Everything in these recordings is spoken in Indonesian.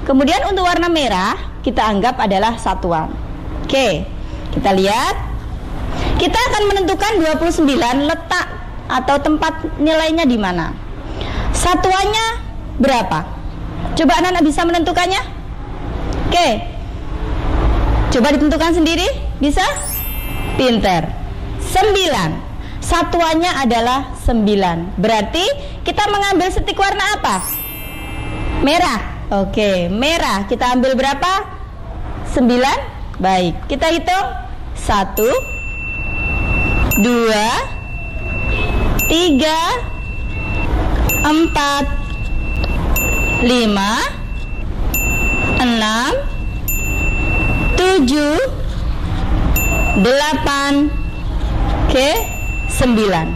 Kemudian untuk warna merah kita anggap adalah satuan. Oke, kita lihat. Kita akan menentukan 29 letak atau tempat nilainya di mana. Satuannya berapa? Coba anak-anak bisa menentukannya? Oke. Coba ditentukan sendiri, bisa? Pinter. 9. Satuannya adalah 9. Berarti kita mengambil stik warna apa? Merah. Oke, merah. Kita ambil berapa? 9. Baik, kita hitung. 1, 2, 3, 4, 5, 6, 7, 8, oke, 9.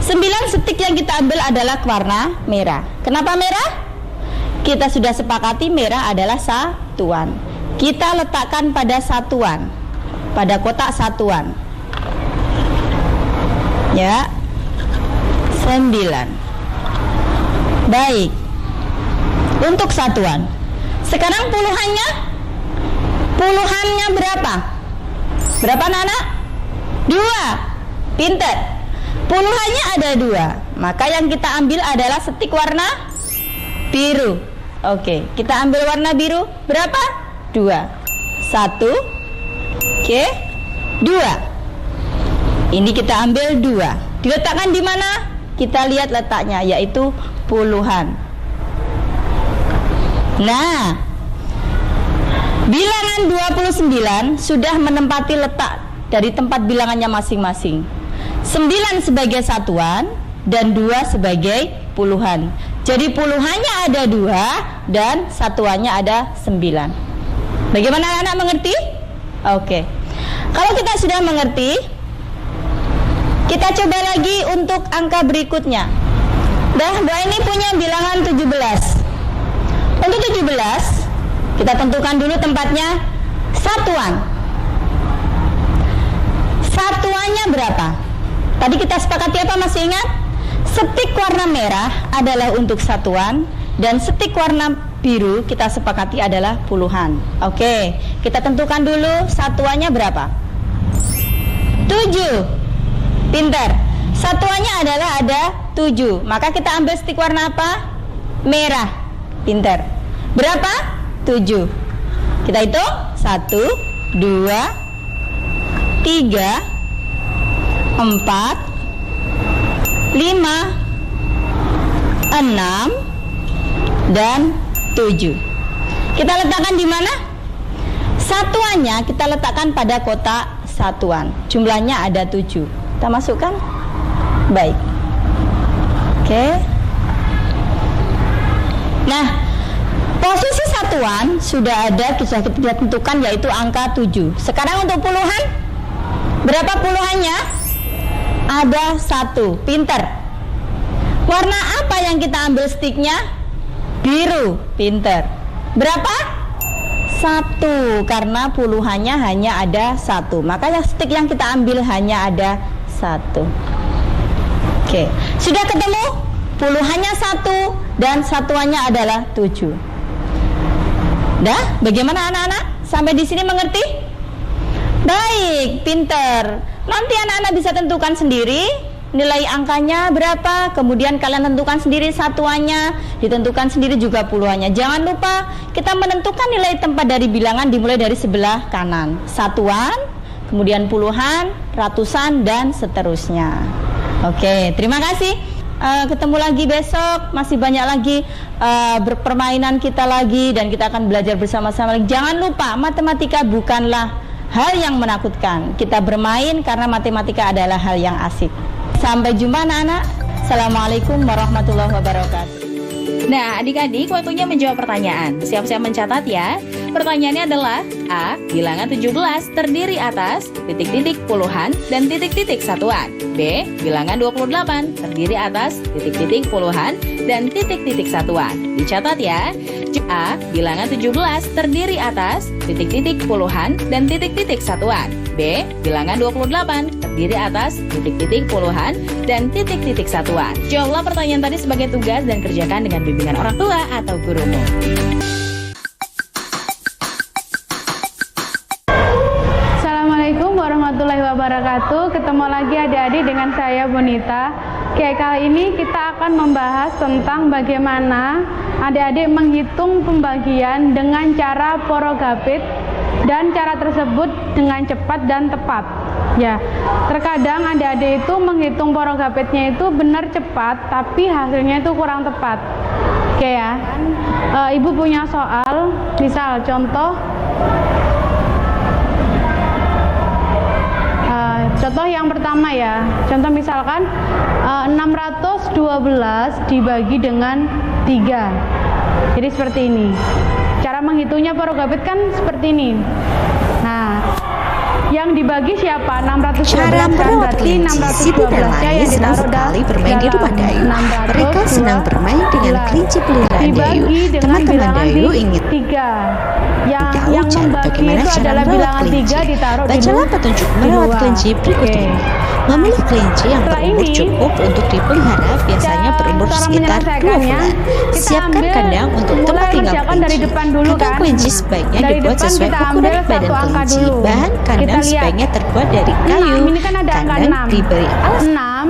9 stik yang kita ambil adalah warna merah. Kenapa merah? Kita sudah sepakati merah adalah satuan. Kita letakkan pada satuan, pada kotak satuan. Ya, 9. Baik. Untuk satuan. Sekarang puluhannya? Puluhannya berapa? Berapa anak-anak? 2. Pinter. Puluhannya ada 2. Maka yang kita ambil adalah stik warna biru. Oke, kita ambil warna biru. Berapa? 2. 1. Oke, 2. Ini kita ambil 2. Diletakkan di mana? Kita lihat letaknya, yaitu puluhan. Nah, bilangan 29 sudah menempati letak dari tempat bilangannya masing-masing. 9 sebagai satuan dan 2 sebagai puluhan. Jadi puluhannya ada 2 dan satuannya ada 9. Bagaimana anak-anak mengerti? Oke. Kalau kita sudah mengerti, kita coba lagi untuk angka berikutnya. Mbak ini punya bilangan 17. Untuk 17, kita tentukan dulu tempatnya satuan. Satuannya berapa? Tadi kita sepakati apa, masih ingat? Stik warna merah adalah untuk satuan dan stik warna biru kita sepakati adalah puluhan. Oke, kita tentukan dulu satuannya berapa? 7. Pintar. Satuannya adalah ada 7. Maka kita ambil stik warna apa? Merah. Pintar. Berapa? 7. Kita hitung. 1, 2, 3, 4, 5, 6, dan 7. Kita letakkan di mana? Satuannya kita letakkan pada kotak satuan. Jumlahnya ada 7. Kita masukkan. Baik. Oke. Nah, posisi satuan sudah ada, sudah kita tentukan, yaitu angka 7. Sekarang untuk puluhan, berapa puluhannya? Ada 1. Pinter. Warna apa yang kita ambil stiknya? Biru. Pinter. Berapa? 1. Karena puluhannya hanya ada 1. Makanya stik yang kita ambil hanya ada 1. Oke. Sudah ketemu? Puluhannya 1 dan satuannya adalah 7. Dah? Bagaimana anak-anak? Sampai di sini mengerti? Baik, pinter. Nanti anak-anak bisa tentukan sendiri nilai angkanya berapa, kemudian kalian tentukan sendiri satuannya, ditentukan sendiri juga puluhannya. Jangan lupa kita menentukan nilai tempat dari bilangan dimulai dari sebelah kanan. Satuan, kemudian puluhan, ratusan, dan seterusnya. Oke, terima kasih. Ketemu lagi besok, masih banyak lagi berpermainan kita lagi, dan kita akan belajar bersama-sama lagi. Jangan lupa, matematika bukanlah hal yang menakutkan. Kita bermain karena matematika adalah hal yang asik. Sampai jumpa anak-anak. Assalamualaikum warahmatullahi wabarakatuh. Nah, adik-adik, waktunya menjawab pertanyaan. Siap-siap mencatat ya. Pertanyaannya adalah A. Bilangan 17 terdiri atas titik-titik puluhan dan titik-titik satuan. B. Bilangan 28 terdiri atas titik-titik puluhan dan titik-titik satuan. Dicatat ya. A. Bilangan 17 terdiri atas titik-titik puluhan dan titik-titik satuan. B. Bilangan 28 terdiri atas titik-titik puluhan dan titik-titik satuan. Jawablah pertanyaan tadi sebagai tugas dan kerjakan dengan bimbingan orang tua atau gurumu. adik-adik, dengan saya Bonita. Oke, kali ini kita akan membahas tentang bagaimana adik-adik menghitung pembagian dengan cara porogapit, dan cara tersebut dengan cepat dan tepat. Ya, terkadang adik-adik itu menghitung porogapitnya itu benar cepat, tapi hasilnya itu kurang tepat. Oke ya, Ibu punya soal, misal contoh yang pertama ya, contoh misalkan 612 dibagi dengan 3. Jadi seperti ini. Cara menghitungnya porogapit kan seperti ini. Nah, yang dibagi siapa? 612 Cara kan, merawat berarti kelinci. Si Bunda 612 nya Lai yang senang ditaruh sekali bermain di rumah Dayu. 612 Mereka senang bermain dengan kelinci peliharaan Dayu. dibagi dengan Teman-teman bilangan Dayu ingin 3. Yang tahu membagi bagaimana itu cara adalah merawat bilangan kelinci? 3 ditaruh di Bacalah petunjuk merawat dua. kelinci berikut Oke. ini. Memilih kelinci yang Setelah berumur ini, cukup untuk dipelihara biasanya berumur cara sekitar 2 menyelesaikannya, bulan. kita Siapkan ambil, kandang untuk tempat mulai tinggal kerjakan dari kelinci. depan dulu, Kandang kan? kelinci sebaiknya Dari dibuat depan sesuai kita ukuran ambil badan satu angka kelinci. dulu. Bahan kandang Kita lihat. sebaiknya terbuat dari 6, kayu. ini kan ada angka Kandang 6. diberi alas 6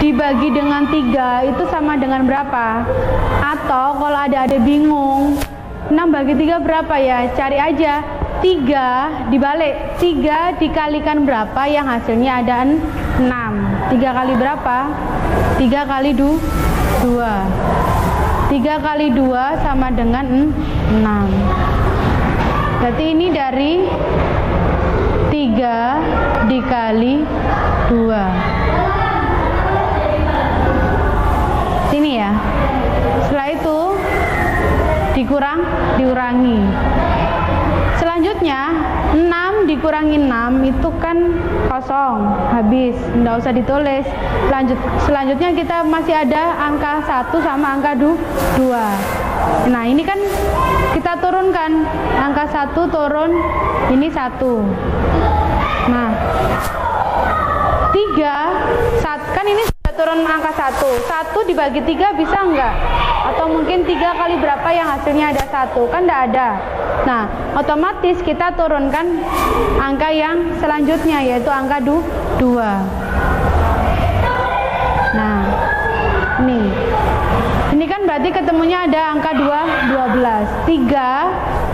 dibagi dengan 3 itu sama dengan berapa? Atau kalau ada bingung, 6 bagi 3 berapa ya? Cari aja. 3 dibalik, 3 dikalikan berapa yang hasilnya ada 6. 3 kali berapa? 3 kali 2. 3 kali 2 sama dengan 6. Berarti ini dari 3 dikali 2. Sini ya. Setelah itu diurangi. Selanjutnya 6 dikurangi 6 itu kan kosong, habis, nggak usah ditulis. Selanjutnya kita masih ada angka 1 sama angka 2. Nah, ini kan kita turunkan, angka 1 turun, ini 1. Nah, 3 kan ini sudah turun angka 1 dibagi 3 bisa enggak? Atau mungkin 3 kali berapa yang hasilnya ada 1? Kan enggak ada. Nah, otomatis kita turunkan angka yang selanjutnya, yaitu angka 2. Nah, ini kan berarti ketemunya ada angka 12.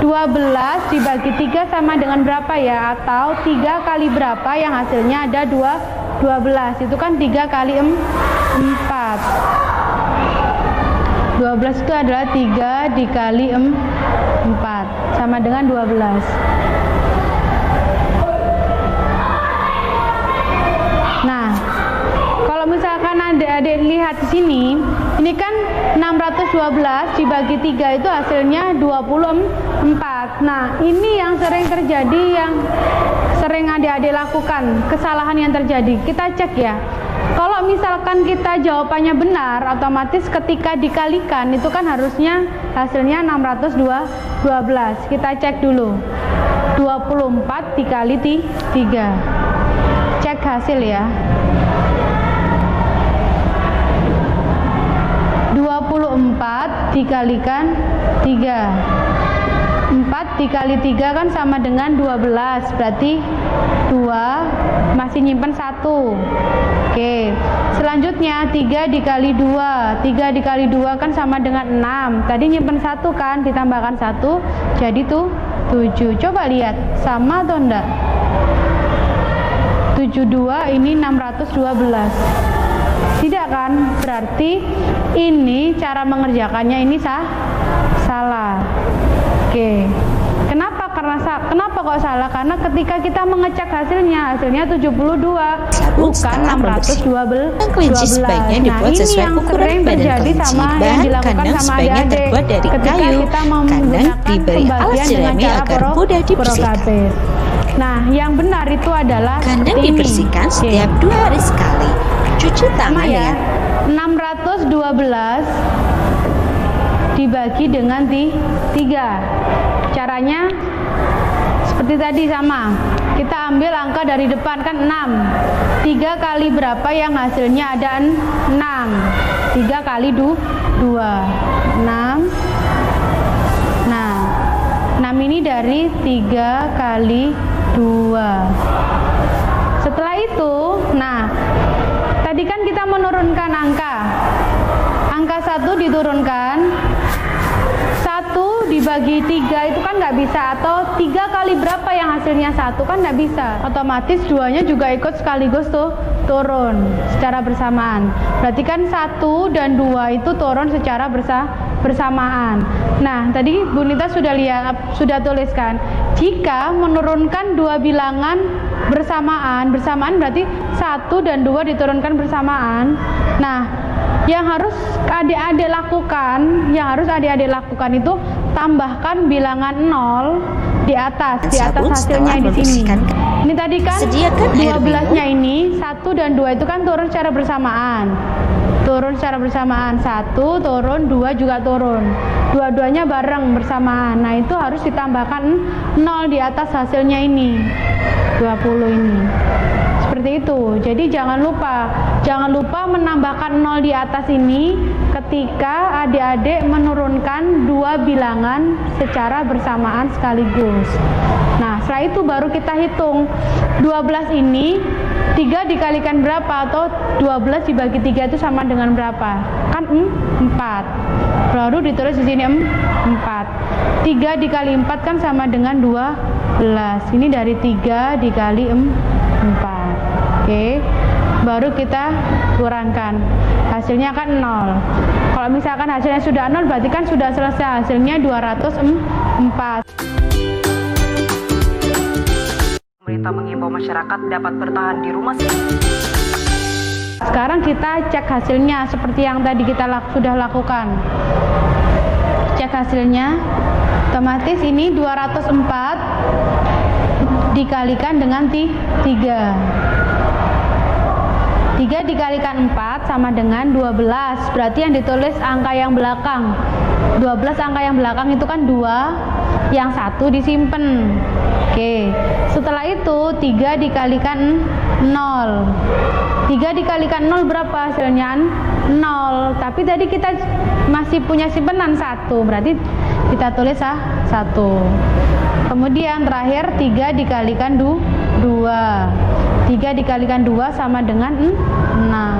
12 dibagi 3 sama dengan berapa ya? Atau 3 kali berapa yang hasilnya ada 12? Itu kan 3 kali 4. 12 itu adalah 3 dikali 4 sama dengan 12. Nah, kalau misalkan adik-adik lihat di sini, ini kan 612 dibagi 3 itu hasilnya 24. Nah, ini yang sering terjadi, yang sering adik-adik lakukan, kesalahan yang terjadi. Kita cek ya. Kalau misalkan kita jawabannya benar, otomatis ketika dikalikan itu kan harusnya hasilnya 612. Kita cek dulu. 24 dikali 3. Cek hasil ya. 24 dikalikan 3. 4 dikali 3 kan sama dengan 12. Berarti 2 masih nyimpen 1. Oke. Selanjutnya 3 dikali 2. 3 dikali 2 kan sama dengan 6. Tadi nyimpen 1 kan, ditambahkan 1 jadi tuh 7. Coba lihat sama atau enggak? 72 ini 612. Tidak kan? Berarti ini cara mengerjakannya ini salah. Oke. Kenapa kok salah? Karena ketika kita mengecek hasilnya 72 bukan 612. Kelinci sebaiknya dibuat sesuai ukuran badan kelinci. Bahan kandang sebaiknya terbuat dari kayu. Kandang diberi alas jerami agar mudah dibersihkan. Nah, yang benar itu adalah kandang dibersihkan setiap 2 hari sekali. Cuci tangan ya. 612 dibagi dengan 3. Caranya seperti tadi sama. Kita ambil angka dari depan kan 6. 3 kali berapa yang hasilnya ada 6? 3 kali 2. 6. Nah, 6 ini dari 3 kali 2. Setelah itu, nah kita menurunkan angka 1 diturunkan, 1 dibagi 3 itu kan nggak bisa, atau 3 kali berapa yang hasilnya 1 kan nggak bisa, otomatis 2-nya juga ikut sekaligus tuh turun secara bersamaan. Berarti kan 1 dan 2 itu turun secara bersamaan. Nah, tadi Bu Nita sudah tuliskan, jika menurunkan 2 bilangan bersamaan berarti 1 dan 2 diturunkan bersamaan. Nah, yang harus adik-adik lakukan itu tambahkan bilangan 0 di atas hasilnya di sini. Ini tadi kan 12-nya ini 1 dan 2 itu kan turun secara bersamaan. 1 turun, 2 juga turun. Dua-duanya bareng bersamaan. Nah, itu harus ditambahkan 0 di atas hasilnya ini. 20 ini. Seperti itu. Jadi jangan lupa menambahkan 0 di atas ini ketika adik-adik menurunkan 2 bilangan secara bersamaan sekaligus. Nah, setelah itu baru kita hitung 12 ini 3 dikalikan berapa, atau 12 dibagi 3 itu sama dengan berapa? Kan 4. Baru ditulis di sini 4. 3 dikali 4 kan sama dengan 12. Ini dari 3 dikali 4. Oke. Baru kita kurangkan. Hasilnya kan 0. Kalau misalkan hasilnya sudah 0 berarti kan sudah selesai, hasilnya 204. Pemerintah mengimbau masyarakat dapat bertahan di rumah. Sekarang kita cek hasilnya seperti yang tadi kita sudah lakukan. Cek hasilnya, otomatis ini 204 dikalikan dengan 3. 3 dikalikan 4 sama dengan 12. Berarti yang ditulis angka yang belakang. 12 angka yang belakang itu kan 2, yang 1 disimpan. Oke. Setelah itu 3 dikalikan 0. 3 dikalikan 0 berapa hasilnya? 0. Tapi tadi kita masih punya simpenan 1. Berarti kita tulis 1. Kemudian terakhir 3 dikalikan 2. 3 dikalikan 2 sama dengan 6.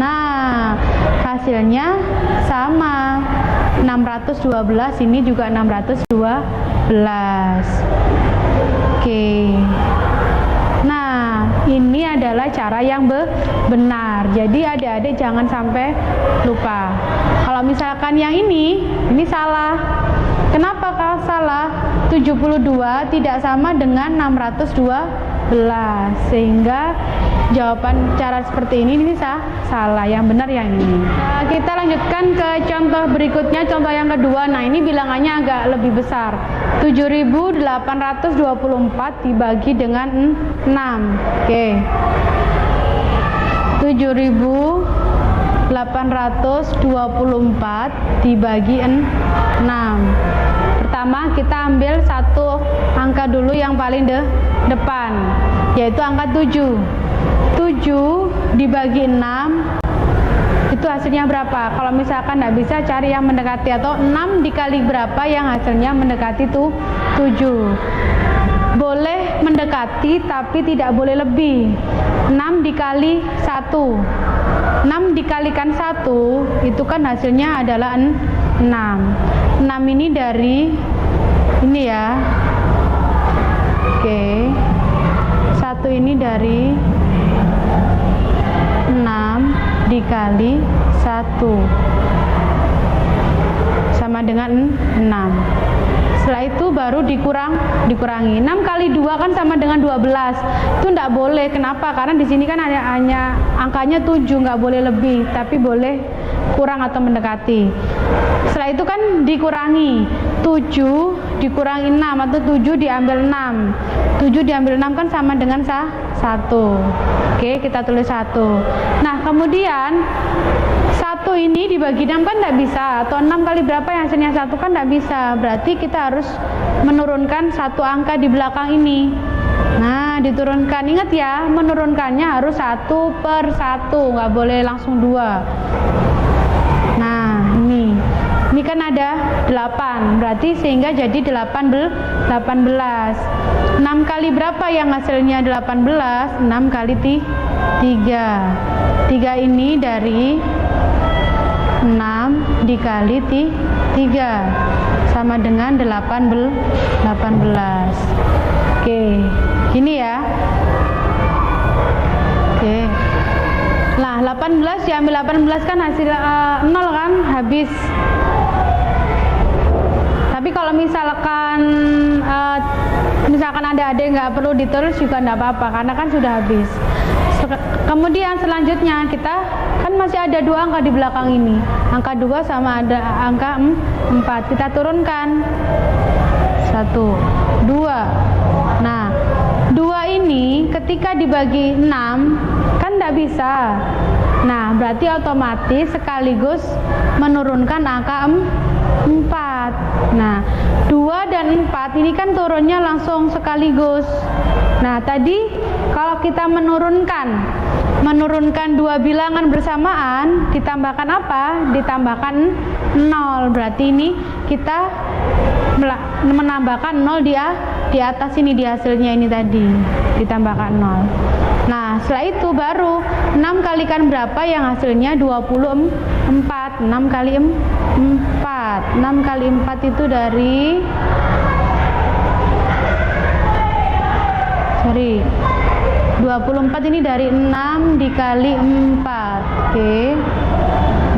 Nah, hasilnya sama. 612, ini juga 612. Oke. Nah, ini adalah cara yang benar. Jadi adik-adik jangan sampai lupa. Kalau misalkan yang ini salah. Kenapa kalau salah? 72 tidak sama dengan 612, sehingga jawaban cara seperti ini salah. Yang benar yang ini. Nah, kita lanjutkan ke contoh berikutnya, contoh yang kedua. Nah, ini bilangannya agak lebih besar. 7.824 dibagi dengan 6. Oke. 7.824 dibagi 6. Pertama kita ambil satu angka dulu yang paling depan, yaitu angka 7. 7 dibagi 6 itu hasilnya berapa? Kalau misalkan tidak bisa, cari yang mendekati, atau 6 dikali berapa yang hasilnya mendekati 7. Boleh mendekati tapi tidak boleh lebih. 6 dikali 1. 6 dikalikan 1 itu kan hasilnya adalah 6. 6 ini dari ini ya. Oke. 1 ini dari 6 dikali 1 sama dengan 6. Setelah itu baru dikurangi. 6 kali 2 kan sama dengan 12. Itu enggak boleh. Kenapa? Karena di sini kan hanya angkanya 7, enggak boleh lebih, tapi boleh kurang atau mendekati. Setelah itu kan dikurangi. 7 dikurangi 6, atau 7 diambil 6. 7 diambil 6 kan sama dengan 1. Oke, kita tulis 1. Nah, kemudian 1 ini dibagi 6 kan tidak bisa, atau 6 kali berapa yang hasilnya 1 kan tidak bisa. Berarti kita harus menurunkan satu angka di belakang ini. Nah, diturunkan. Ingat ya, menurunkannya harus 1/1, nggak boleh langsung 2. Nah, ini Ini kan ada 8, berarti sehingga jadi 18. 6 kali berapa yang hasilnya 18? 6 kali 3. 3 ini dari 6 dikali 3 sama dengan 18. Oke, gini ya. Oke. Nah, 18 diambil 18 kan hasil 0 kan, habis. Tapi kalau misalkan ada adik nggak perlu ditulis juga nggak apa-apa karena kan sudah habis. Kemudian selanjutnya kita kan masih ada 2 angka di belakang ini, angka 2 sama ada angka 4. Kita turunkan 1, 2. Nah, 2 ini ketika dibagi 6 kan tidak bisa. Nah, berarti otomatis sekaligus menurunkan angka 4. Nah, 2 dan 4 ini kan turunnya langsung sekaligus. Nah, tadi kalau kita menurunkan 2 bilangan bersamaan, ditambahkan apa? Ditambahkan 0. Berarti ini kita menambahkan 0 di atas ini, di hasilnya ini tadi ditambahkan 0. Nah, setelah itu baru 6 kalikan berapa yang hasilnya 24. 6 kali 4. 6 kali 4 itu dari 24 ini dari 6 dikali 4. Oke.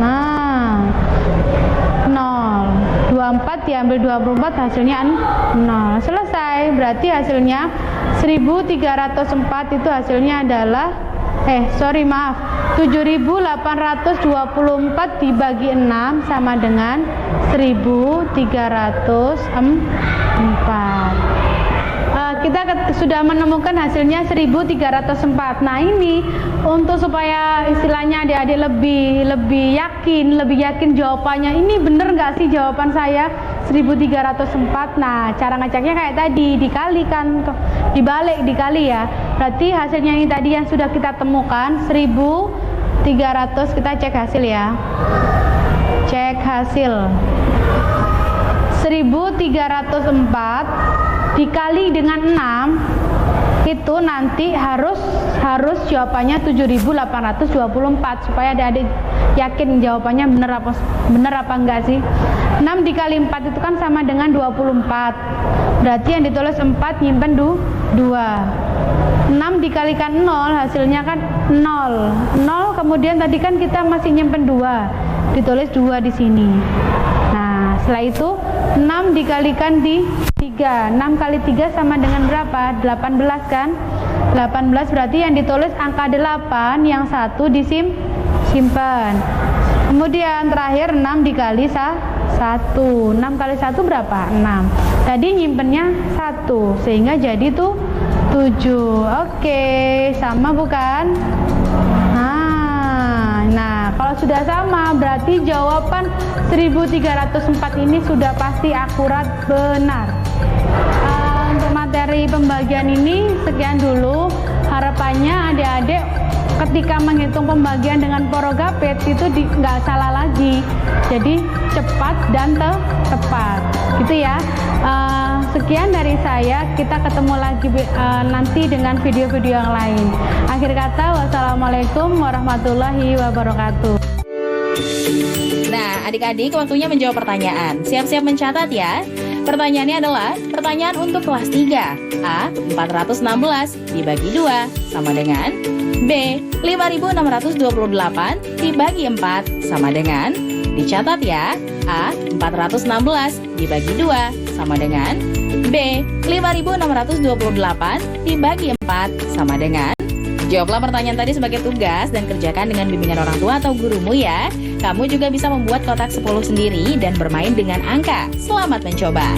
Nah, 0. 24 diambil 24 hasilnya 0. Selesai. Berarti hasilnya 1304 itu hasilnya adalah 7824 dibagi 6 sama dengan 1304. Kita sudah menemukan hasilnya 1304. Nah, ini untuk supaya istilahnya adik-adik lebih yakin jawabannya, ini bener nggak sih jawaban saya 1304. Nah, cara ngeceknya kayak tadi, dikalikan, dibalik, dikali ya. Berarti hasilnya ini tadi yang sudah kita temukan 1300. Kita cek hasil ya. Cek hasil 1304 dikali dengan 6 itu nanti harus jawabannya 7824 supaya adik-adik yakin jawabannya bener apa enggak sih. 6 dikali 4 itu kan sama dengan 24. Berarti yang ditulis 4 nyimpen 2. 6 dikalikan 0 hasilnya kan 0. Kemudian tadi kan kita masih nyimpen 2. Ditulis 2 di sini. Nah, setelah itu 6 dikalikan di 3. 6 kali 3 sama dengan berapa? 18 kan? 18 berarti yang ditulis angka 8, yang 1 disimpan. Kemudian terakhir 6 dikali 1. 6 kali 1 berapa? 6. Tadi nyimpennya 1 sehingga jadi tuh 7. Oke, sama bukan? Nah, kalau sudah sama berarti jawaban 1304 ini sudah pasti akurat benar. Untuk materi pembagian ini sekian dulu. Harapannya adik-adik ketika menghitung pembagian dengan porogapet itu nggak salah lagi. Jadi cepat dan tepat. Gitu ya. Sekian dari saya, kita ketemu lagi nanti dengan video-video yang lain. Akhir kata, wassalamualaikum warahmatullahi wabarakatuh. Nah, adik-adik waktunya menjawab pertanyaan. Siap-siap mencatat ya. Pertanyaannya adalah pertanyaan untuk kelas 3. A. 416 dibagi 2 sama dengan B. 5628 dibagi 4 sama dengan, dicatat ya, A. 416 dibagi 2 sama dengan B. 5628 dibagi 4 sama dengan. Jawablah pertanyaan tadi sebagai tugas dan kerjakan dengan bimbingan orang tua atau gurumu ya. Kamu juga bisa membuat kotak 10 sendiri dan bermain dengan angka. Selamat mencoba.